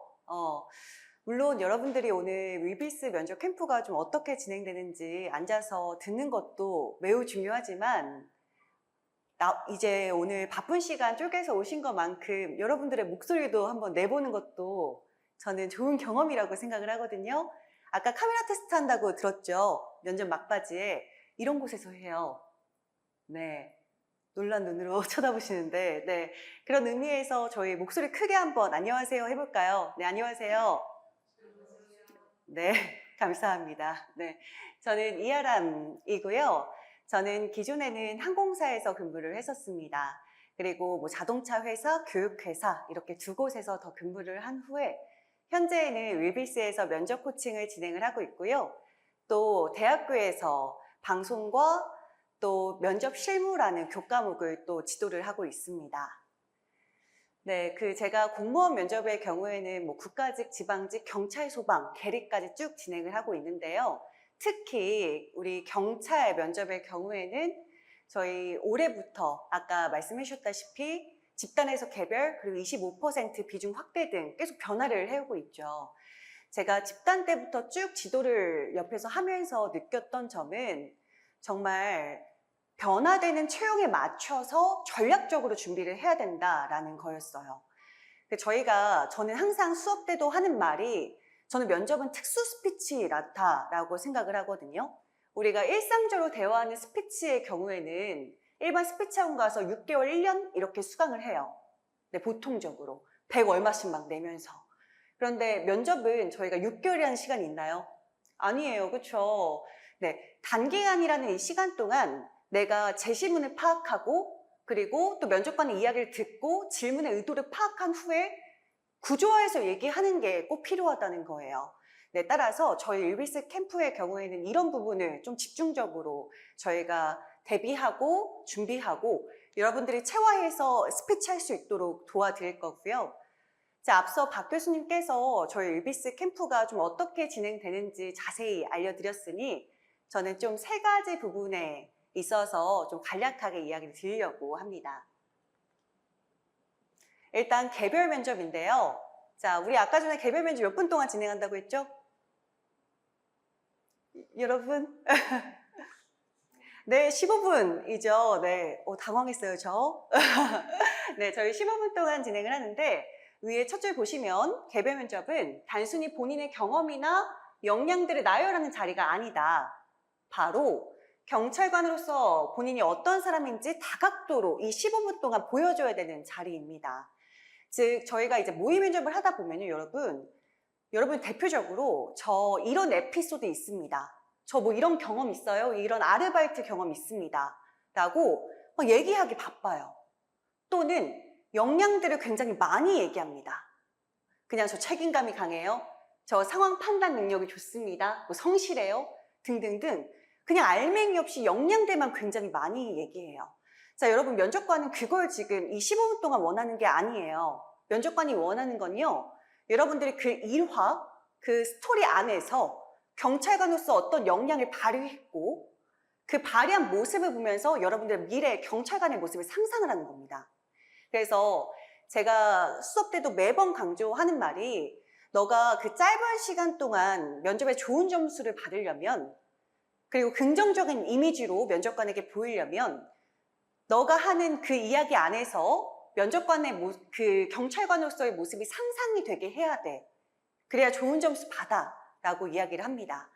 S2: 물론 여러분들이 오늘 위비스 면접 캠프가 좀 어떻게 진행되는지 앉아서 듣는 것도 매우 중요하지만 이제 오늘 바쁜 시간 쪼개서 오신 것만큼 여러분들의 목소리도 한번 내보는 것도 저는 좋은 경험이라고 생각을 하거든요. 아까 카메라 테스트 한다고 들었죠? 면접 막바지에 이런 곳에서 해요. 네, 놀란 눈으로 쳐다보시는데 네, 그런 의미에서 저희 목소리 크게 한번 안녕하세요 해볼까요? 네, 안녕하세요. 네, 감사합니다. 네, 저는 이아람이고요. 저는 기존에는 항공사에서 근무를 했었습니다. 그리고 뭐 자동차 회사, 교육회사 이렇게 두 곳에서 더 근무를 한 후에 현재는 윌비스에서 면접 코칭을 진행을 하고 있고요. 또 대학교에서 방송과 또 면접 실무라는 교과목을 또 지도를 하고 있습니다. 네, 제가 공무원 면접의 경우에는 뭐 국가직, 지방직, 경찰, 소방, 계리까지 쭉 진행을 하고 있는데요. 특히 우리 경찰 면접의 경우에는 저희 올해부터 아까 말씀해 주셨다시피 집단에서 개별 그리고 25% 비중 확대 등 계속 변화를 해오고 있죠. 제가 집단 때부터 쭉 지도를 옆에서 하면서 느꼈던 점은 정말 변화되는 채용에 맞춰서 전략적으로 준비를 해야 된다라는 거였어요. 저는 항상 수업 때도 하는 말이 저는 면접은 특수 스피치라고 생각을 하거든요. 우리가 일상적으로 대화하는 스피치의 경우에는 일반 스피치학원 가서 6개월, 1년 이렇게 수강을 해요. 네, 보통적으로 100 얼마씩 막 내면서. 그런데 면접은 저희가 6개월이라는 시간이 있나요? 아니에요, 그렇죠? 네, 단기간이라는 이 시간 동안 내가 제시문을 파악하고 그리고 또 면접관의 이야기를 듣고 질문의 의도를 파악한 후에 구조화해서 얘기하는 게 꼭 필요하다는 거예요. 네, 따라서 저희 위비스 캠프의 경우에는 이런 부분을 좀 집중적으로 저희가 대비하고 준비하고 여러분들이 체화해서 스피치할 수 있도록 도와드릴 거고요. 자, 앞서 박 교수님께서 저희 위비스 캠프가 좀 어떻게 진행되는지 자세히 알려드렸으니 저는 좀 3가지 부분에 있어서 좀 간략하게 이야기를 드리려고 합니다. 일단 개별 면접인데요. 자, 우리 아까 전에 개별 면접 몇 분 동안 진행한다고 했죠? 여러분? 네, 15분이죠. 네, 당황했어요, 저. 네, 저희 15분 동안 진행을 하는데 위에 첫 줄 보시면 개별 면접은 단순히 본인의 경험이나 역량들을 나열하는 자리가 아니다. 바로 경찰관으로서 본인이 어떤 사람인지 다각도로 이 15분 동안 보여줘야 되는 자리입니다. 즉 저희가 이제 모의 면접을 하다 보면요, 여러분 대표적으로 저 이런 에피소드 있습니다. 저 뭐 이런 경험 있어요. 이런 아르바이트 경험 있습니다. 라고 막 얘기하기 바빠요. 또는 역량들을 굉장히 많이 얘기합니다. 그냥 저 책임감이 강해요. 저 상황 판단 능력이 좋습니다. 뭐 성실해요. 등등등. 그냥 알맹이 없이 역량들만 굉장히 많이 얘기해요. 자, 여러분 면접관은 그걸 지금 이 15분 동안 원하는 게 아니에요. 면접관이 원하는 건요, 여러분들이 그 일화, 그 스토리 안에서 경찰관으로서 어떤 역량을 발휘했고 그 발휘한 모습을 보면서 여러분들의 미래 경찰관의 모습을 상상을 하는 겁니다. 그래서 제가 수업 때도 매번 강조하는 말이 너가 그 짧은 시간 동안 면접에 좋은 점수를 받으려면 그리고 긍정적인 이미지로 면접관에게 보이려면 너가 하는 그 이야기 안에서 면접관의 그 경찰관으로서의 모습이 상상이 되게 해야 돼. 그래야 좋은 점수 받아 라고 이야기를 합니다.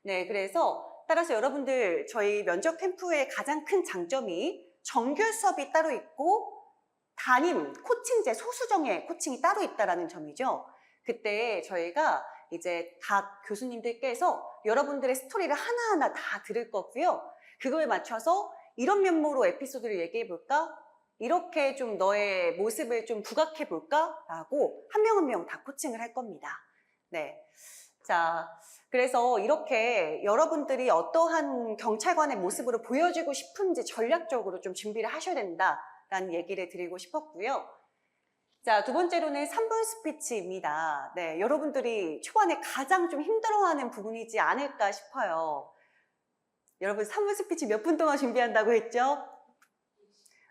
S2: 네, 그래서 따라서 여러분들 저희 면접 캠프의 가장 큰 장점이 정규 수업이 따로 있고 담임, 코칭제, 소수정예 코칭이 따로 있다는 점이죠. 그때 저희가 이제 각 교수님들께서 여러분들의 스토리를 하나하나 다 들을 거고요. 그거에 맞춰서 이런 면모로 에피소드를 얘기해 볼까? 이렇게 좀 너의 모습을 좀 부각해 볼까? 라고 한 명 한 명 다 코칭을 할 겁니다. 네. 자, 그래서 이렇게 여러분들이 어떠한 경찰관의 모습으로 보여지고 싶은지 전략적으로 좀 준비를 하셔야 된다라는 얘기를 드리고 싶었고요. 자, 두 번째로는 3분 스피치입니다. 네, 여러분들이 초반에 가장 좀 힘들어하는 부분이지 않을까 싶어요. 여러분 3분 스피치 몇 분 동안 준비한다고 했죠?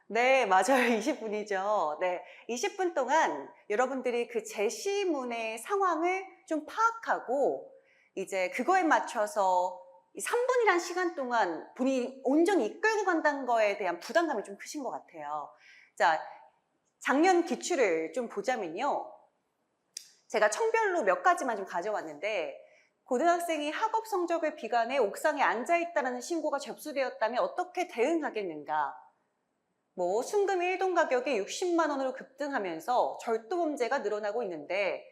S2: 네, 맞아요. 20분이죠. 네, 20분 동안 여러분들이 그 제시문의 상황을 좀 파악하고 이제 그거에 맞춰서 3분이란 시간 동안 본인이 온전히 이끌고 간다는 거에 대한 부담감이 좀 크신 것 같아요. 자, 작년 기출을 좀 보자면요. 제가 청별로 몇 가지만 좀 가져왔는데 고등학생이 학업 성적을 비관해 옥상에 앉아있다는 신고가 접수되었다면 어떻게 대응하겠는가? 뭐 순금 1동 가격이 60만 원으로 급등하면서 절도 범죄가 늘어나고 있는데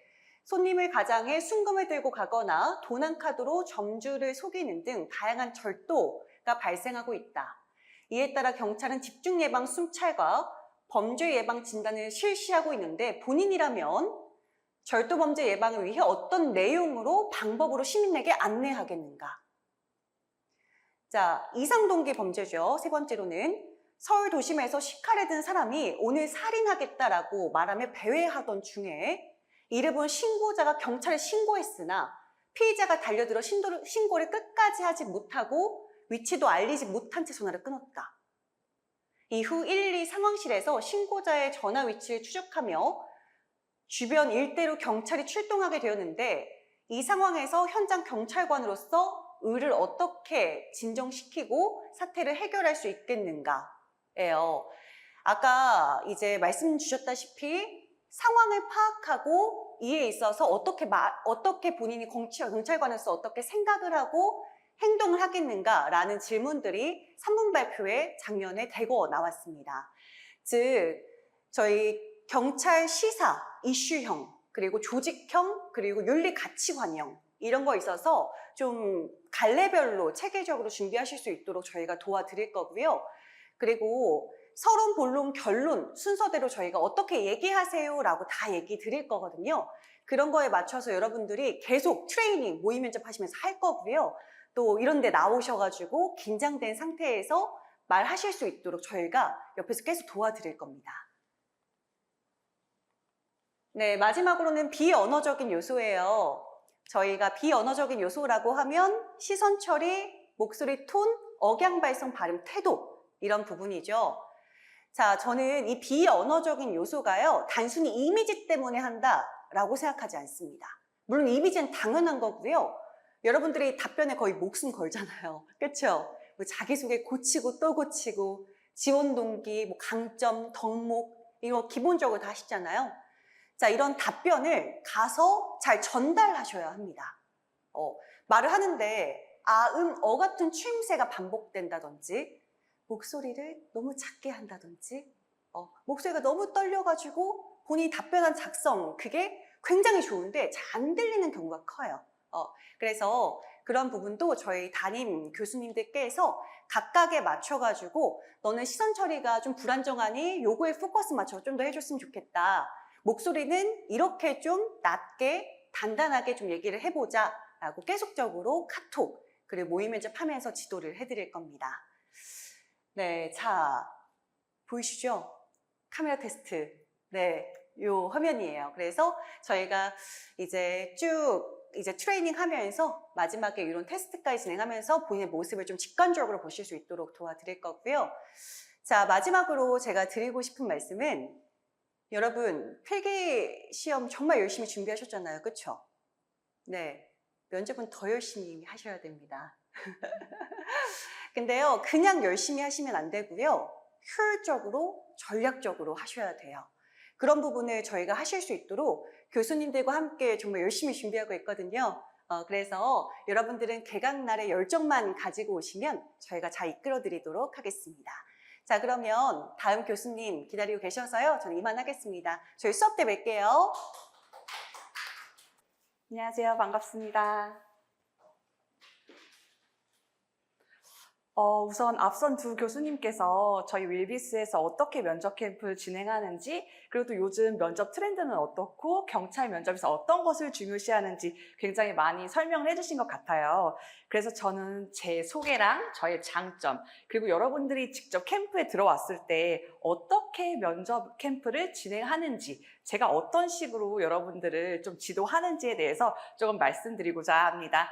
S2: 손님을 가장해 순금을 들고 가거나 도난카드로 점주를 속이는 등 다양한 절도가 발생하고 있다. 이에 따라 경찰은 집중예방 순찰과 범죄 예방 진단을 실시하고 있는데 본인이라면 절도 범죄 예방을 위해 어떤 내용으로 방법으로 시민에게 안내하겠는가? 자, 이상동기 범죄죠. 세 번째로는 서울 도심에서 시칼에 든 사람이 오늘 살인하겠다라고 말하며 배회하던 중에 이를 본 신고자가 경찰에 신고했으나 피의자가 달려들어 신고를 끝까지 하지 못하고 위치도 알리지 못한 채 전화를 끊었다. 이후 112 상황실에서 신고자의 전화 위치를 추적하며 주변 일대로 경찰이 출동하게 되었는데 이 상황에서 현장 경찰관으로서 을을 어떻게 진정시키고 사태를 해결할 수 있겠는가예요. 아까 이제 말씀 주셨다시피 상황을 파악하고 이에 있어서 어떻게 본인이 경찰관으로서 어떻게 생각을 하고 행동을 하겠는가라는 질문들이 3분 발표에 작년에 대거 나왔습니다. 즉 저희 경찰 시사, 이슈형, 그리고 조직형, 그리고 윤리 가치관형 이런 거 있어서 좀 갈래별로 체계적으로 준비하실 수 있도록 저희가 도와드릴 거고요. 그리고 서론, 본론, 결론 순서대로 저희가 어떻게 얘기하세요 라고 다 얘기 드릴 거거든요. 그런 거에 맞춰서 여러분들이 계속 트레이닝, 모의 면접 하시면서 할 거고요. 또 이런 데 나오셔가지고 긴장된 상태에서 말하실 수 있도록 저희가 옆에서 계속 도와드릴 겁니다. 네, 마지막으로는 비언어적인 요소예요. 저희가 비언어적인 요소라고 하면 시선 처리, 목소리 톤, 억양 발성, 발음, 태도 이런 부분이죠. 자, 저는 이 비언어적인 요소가요, 단순히 이미지 때문에 한다라고 생각하지 않습니다. 물론 이미지는 당연한 거고요. 여러분들이 답변에 거의 목숨 걸잖아요. 그렇죠? 뭐 자기소개 고치고 또 고치고, 지원 동기, 뭐 강점, 덕목 이거 기본적으로 다 하시잖아요. 자, 이런 답변을 가서 잘 전달하셔야 합니다. 말을 하는데 어 같은 추임새가 반복된다든지, 목소리를 너무 작게 한다든지, 목소리가 너무 떨려가지고 본인이 답변한 작성, 그게 굉장히 좋은데 잘 안 들리는 경우가 커요. 그래서 그런 부분도 저희 담임 교수님들께서 각각에 맞춰가지고 너는 시선 처리가 좀 불안정하니 요거에 포커스 맞춰서 좀 더 해줬으면 좋겠다. 목소리는 이렇게 좀 낮게 단단하게 좀 얘기를 해보자 라고 계속적으로 카톡 그리고 모의 면접하면서 지도를 해드릴 겁니다. 네, 자 보이시죠? 카메라 테스트. 네, 요 화면이에요. 그래서 저희가 이제 쭉 트레이닝 하면서 마지막에 이런 테스트까지 진행하면서 본인의 모습을 좀 직관적으로 보실 수 있도록 도와드릴 거고요. 자, 마지막으로 제가 드리고 싶은 말씀은, 여러분 필기 시험 정말 열심히 준비하셨잖아요. 그렇죠? 네, 면접은 더 열심히 하셔야 됩니다. 근데요, 그냥 열심히 하시면 안 되고요. 효율적으로, 전략적으로 하셔야 돼요. 그런 부분을 저희가 하실 수 있도록 교수님들과 함께 정말 열심히 준비하고 있거든요. 그래서 여러분들은 개강날에 열정만 가지고 오시면 저희가 잘 이끌어 드리도록 하겠습니다. 자, 그러면 다음 교수님 기다리고 계셔서요. 저는 이만하겠습니다. 저희 수업 때 뵐게요.
S3: 안녕하세요. 반갑습니다. 우선 앞선 두 교수님께서 저희 윌비스에서 어떻게 면접 캠프를 진행하는지, 그리고 또 요즘 면접 트렌드는 어떻고 경찰 면접에서 어떤 것을 중요시하는지 굉장히 많이 설명을 해주신 것 같아요. 그래서 저는 제 소개랑 저의 장점, 그리고 여러분들이 직접 캠프에 들어왔을 때 어떻게 면접 캠프를 진행하는지, 제가 어떤 식으로 여러분들을 좀 지도하는지에 대해서 조금 말씀드리고자 합니다.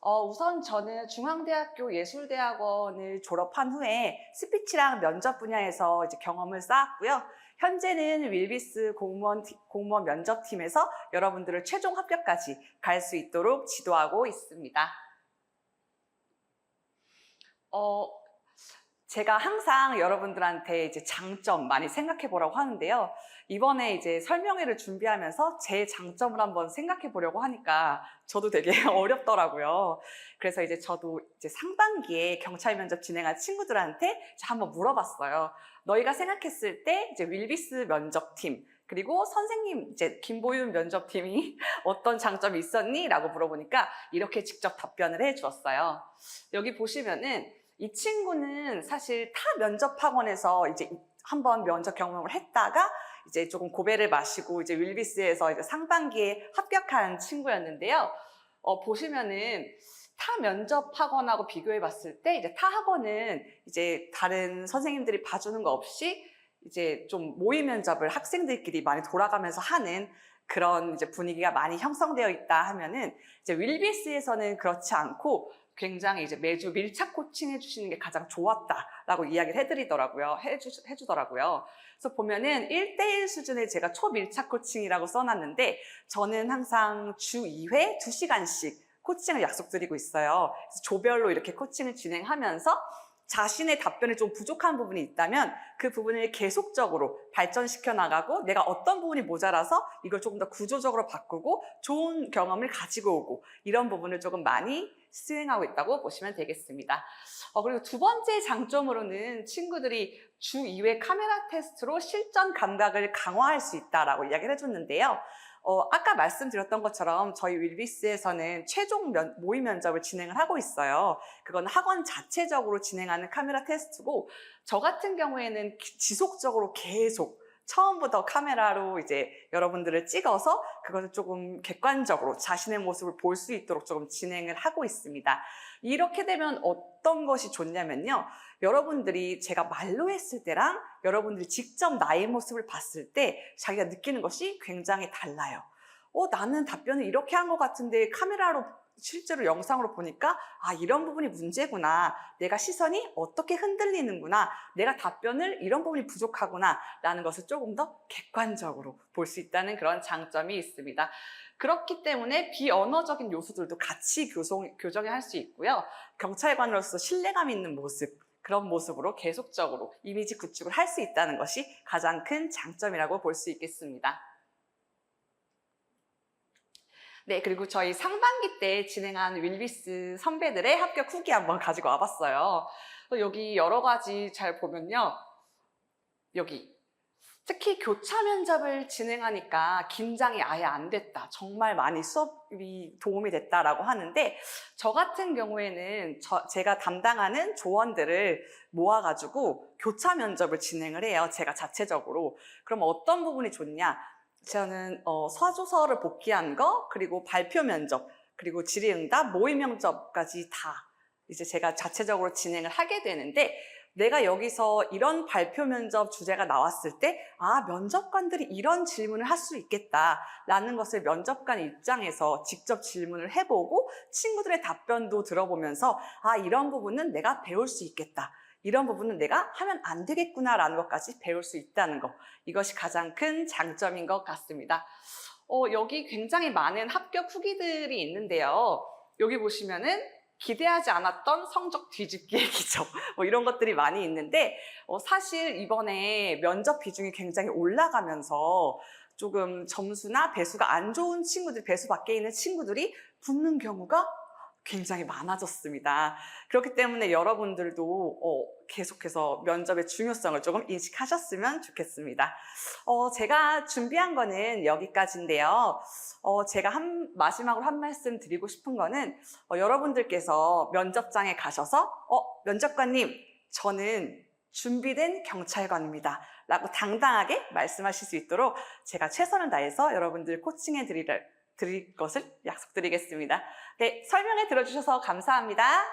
S3: 우선 저는 중앙대학교 예술대학원을 졸업한 후에 스피치랑 면접 분야에서 이제 경험을 쌓았고요. 현재는 윌비스 공무원 면접팀에서 여러분들을 최종 합격까지 갈 수 있도록 지도하고 있습니다. 제가 항상 여러분들한테 이제 장점 많이 생각해 보라고 하는데요. 이번에 이제 설명회를 준비하면서 제 장점을 한번 생각해 보려고 하니까 저도 되게 어렵더라고요. 그래서 이제 저도 이제 상반기에 경찰 면접 진행한 친구들한테 한번 물어봤어요. 너희가 생각했을 때 이제 윌비스 면접팀, 그리고 선생님 이제 김보윤 면접팀이 어떤 장점이 있었니? 라고 물어보니까 이렇게 직접 답변을 해 주었어요. 여기 보시면은 이 친구는 사실 타 면접학원에서 이제 한번 면접 경험을 했다가 이제 조금 고배를 마시고 이제 윌비스에서 이제 상반기에 합격한 친구였는데요. 보시면은 타 면접학원하고 비교해 봤을 때 이제 타 학원은 이제 다른 선생님들이 봐주는 거 없이 이제 좀 모의 면접을 학생들끼리 많이 돌아가면서 하는 그런 이제 분위기가 많이 형성되어 있다 하면은 이제 윌비스에서는 그렇지 않고 굉장히 이제 매주 밀착 코칭 해주시는 게 가장 좋았다라고 이야기를 해주더라고요. 그래서 보면은 1대1 수준의 제가 초밀착 코칭이라고 써놨는데, 저는 항상 주 2회 2시간씩 코칭을 약속드리고 있어요. 그래서 조별로 이렇게 코칭을 진행하면서 자신의 답변에 좀 부족한 부분이 있다면 그 부분을 계속적으로 발전시켜 나가고, 내가 어떤 부분이 모자라서 이걸 조금 더 구조적으로 바꾸고 좋은 경험을 가지고 오고, 이런 부분을 조금 많이 수행하고 있다고 보시면 되겠습니다. 그리고 두 번째 장점으로는 친구들이 주 2회 카메라 테스트로 실전 감각을 강화할 수 있다라고 이야기를 해줬는데요. 아까 말씀드렸던 것처럼 저희 윌비스에서는 최종 모의 면접을 진행을 하고 있어요. 그건 학원 자체적으로 진행하는 카메라 테스트고, 저 같은 경우에는 지속적으로 계속 처음부터 카메라로 이제 여러분들을 찍어서 그것을 조금 객관적으로 자신의 모습을 볼 수 있도록 조금 진행을 하고 있습니다. 이렇게 되면 어떤 것이 좋냐면요. 여러분들이 제가 말로 했을 때랑 여러분들이 직접 나의 모습을 봤을 때 자기가 느끼는 것이 굉장히 달라요. 나는 답변을 이렇게 한 것 같은데 카메라로 실제로 영상으로 보니까 이런 부분이 문제구나. 내가 시선이 어떻게 흔들리는구나. 내가 답변을 이런 부분이 부족하구나. 라는 것을 조금 더 객관적으로 볼 수 있다는 그런 장점이 있습니다. 그렇기 때문에 비언어적인 요소들도 같이 교정을 할 수 있고요. 경찰관으로서 신뢰감 있는 모습, 그런 모습으로 계속적으로 이미지 구축을 할 수 있다는 것이 가장 큰 장점이라고 볼 수 있겠습니다. 네, 그리고 저희 상반기 때 진행한 윌비스 선배들의 합격 후기 한번 가지고 와봤어요. 여기 여러 가지 잘 보면요. 여기 특히 교차 면접을 진행하니까 긴장이 아예 안 됐다. 정말 많이 수업이 도움이 됐다라고 하는데, 저 같은 경우에는 제가 담당하는 조원들을 모아가지고 교차 면접을 진행을 해요. 제가 자체적으로. 그럼 어떤 부분이 좋냐? 저는 서조서를 복귀한 거, 그리고 발표 면접, 그리고 질의응답, 모의 면접까지 다 이제 제가 자체적으로 진행을 하게 되는데, 내가 여기서 이런 발표 면접 주제가 나왔을 때 면접관들이 이런 질문을 할 수 있겠다라는 것을 면접관 입장에서 직접 질문을 해보고 친구들의 답변도 들어보면서 이런 부분은 내가 배울 수 있겠다. 이런 부분은 내가 하면 안 되겠구나라는 것까지 배울 수 있다는 것. 이것이 가장 큰 장점인 것 같습니다. 여기 굉장히 많은 합격 후기들이 있는데요. 여기 보시면은 기대하지 않았던 성적 뒤집기의 기적, 이런 것들이 많이 있는데, 사실 이번에 면접 비중이 굉장히 올라가면서 조금 점수나 배수가 안 좋은 친구들, 배수 밖에 있는 친구들이 붙는 경우가 굉장히 많아졌습니다. 그렇기 때문에 여러분들도 계속해서 면접의 중요성을 조금 인식하셨으면 좋겠습니다. 제가 준비한 거는 여기까지인데요. 제가 마지막으로 한 말씀 드리고 싶은 거는, 여러분들께서 면접장에 가셔서 면접관님, 저는 준비된 경찰관입니다 라고 당당하게 말씀하실 수 있도록 제가 최선을 다해서 여러분들 코칭해 드릴 것을 약속드리겠습니다. 네, 설명해 들어주셔서 감사합니다.